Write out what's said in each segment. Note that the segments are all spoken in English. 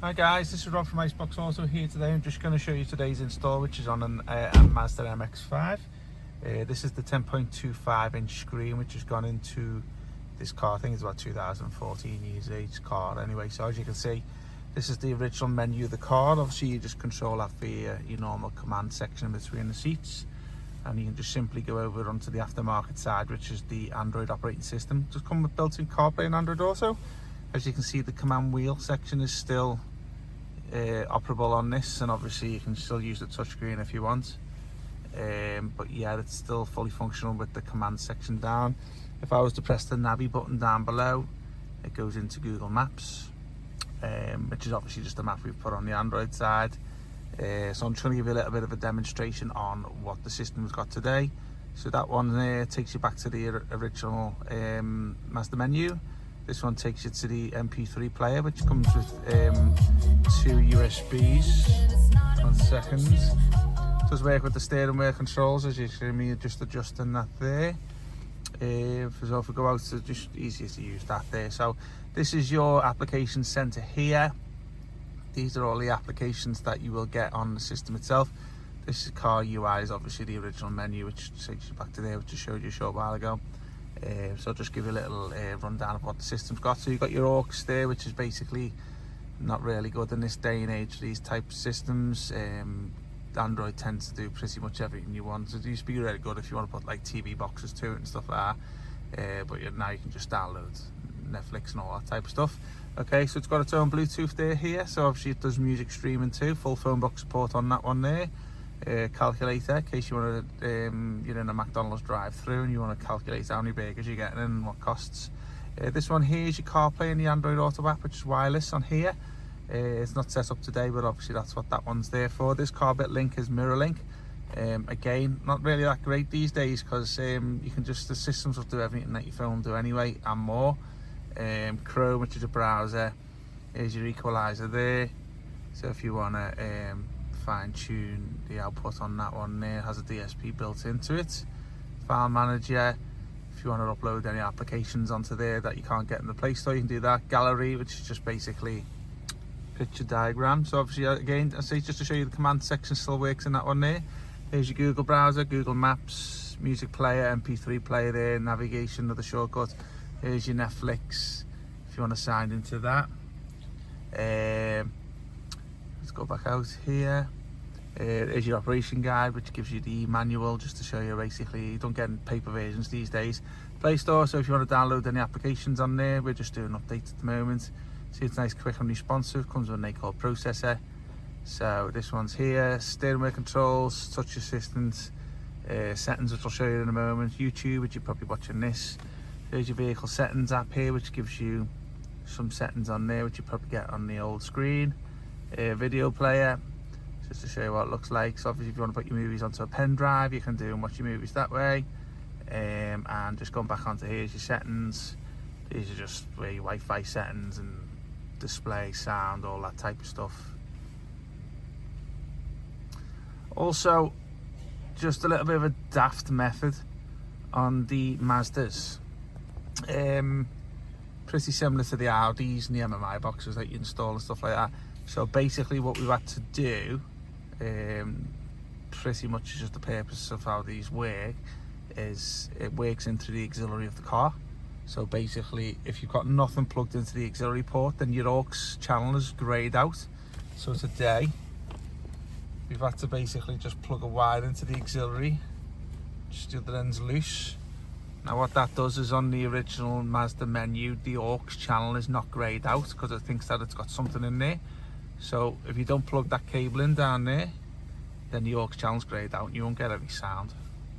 Hi guys, this is Rob from Iceboxauto here today. I'm just going to show you today's install, which is on a Mazda MX-5. This is the 10.25 inch screen which has gone into this car. I think it's about 2014 years age car anyway. So as you can see, this is the original menu of the car. Obviously you just control that via your normal command section between the seats, and you can just simply go over onto the aftermarket side, which is the Android operating system. Just come with built-in CarPlay and Android Auto. As you can see, the command wheel section is still operable on this, and obviously you can still use the touchscreen if you want, but yeah, it's still fully functional with the command section down. If I was to press the Navi button down below, it goes into Google Maps, which is obviously just a map we've put on the Android side. So I'm trying to give you a little bit of a demonstration on what the system's got today. So that one there takes you back to the original Mazda menu. This one takes you to the MP3 player, which comes with 2 USBs. 1 second. Does work with the steering wheel controls, as you see me just adjusting that there. So if we go out, to just easier to use that there. So this is your application center here. These are all the applications that you will get on the system itself. This is car UI, is obviously the original menu, which takes you back to there, which I showed you a short while ago. So I'll just give you a little rundown of what the system's got. So you've got your aux there, which is basically not really good in this day and age, these type of systems. Android tends to do pretty much everything you want. So it used to be really good if you want to put like TV boxes to it and stuff like that, but now you can just download Netflix and all that type of stuff. Okay, so it's got its own Bluetooth there here, so obviously it does music streaming too. Full phone box support on that one there. Calculator, in case you want to, you're in a McDonald's drive-through and you want to calculate how many burgers you're getting and what costs. This one here is your CarPlay and the Android Auto app, which is wireless on here. It's not set up today, but obviously that's what that one's there for. This CarBit link is mirror link. Again, not really that great these days, because you can just, the systems will do everything that your phone will do anyway and more. Chrome, which is a browser, is your equalizer there. So if you want to fine-tune the output on that one there, has a DSP built into it. File manager, if you want to upload any applications onto there that you can't get in the Play Store, you can do that. Gallery, which is just basically picture diagram. So obviously, again, I say just to show you, the command section still works in that one there. There's your Google browser, Google Maps, music player, MP3 player there, navigation, another shortcut. Here's your Netflix if you want to sign into that. Let's go back out here. There's your operation guide, which gives you the manual, just to show you basically, you don't get paper versions these days. Play Store, so if you want to download any applications on there, we're just doing updates at the moment. See, it's nice, quick and responsive, comes with an 8-core processor. So this one's here, steering wheel controls, touch assistance, settings, which I'll show you in a moment. YouTube, which you're probably watching this. There's your vehicle settings app here, which gives you some settings on there, which you probably get on the old screen. Video player, just to show you what it looks like. So obviously if you want to put your movies onto a pen drive, you can do and watch your movies that way. And just going back onto here's your settings. These are just where your Wi-Fi settings and display, sound, all that type of stuff. Also, just a little bit of a daft method on the Mazdas. Pretty similar to the Audis and the MMI boxes that you install and stuff like that. So basically what we've had to do, pretty much just the purpose of how these work, is it works into the auxiliary of the car. So basically, if you've got nothing plugged into the auxiliary port, then your aux channel is greyed out. So today, we've had to basically just plug a wire into the auxiliary, just the other end's loose. Now what that does is, on the original Mazda menu, the aux channel is not greyed out because it thinks that it's got something in there. So if you don't plug that cable in down there, then the aux channel's greyed out and you won't get any sound.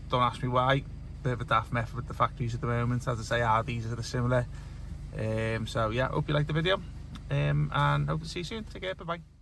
Don't ask me why. Bit of a daft method with the factories at the moment. As I say, these are similar. So yeah, hope you liked the video, and hope to see you soon. Take care, bye bye.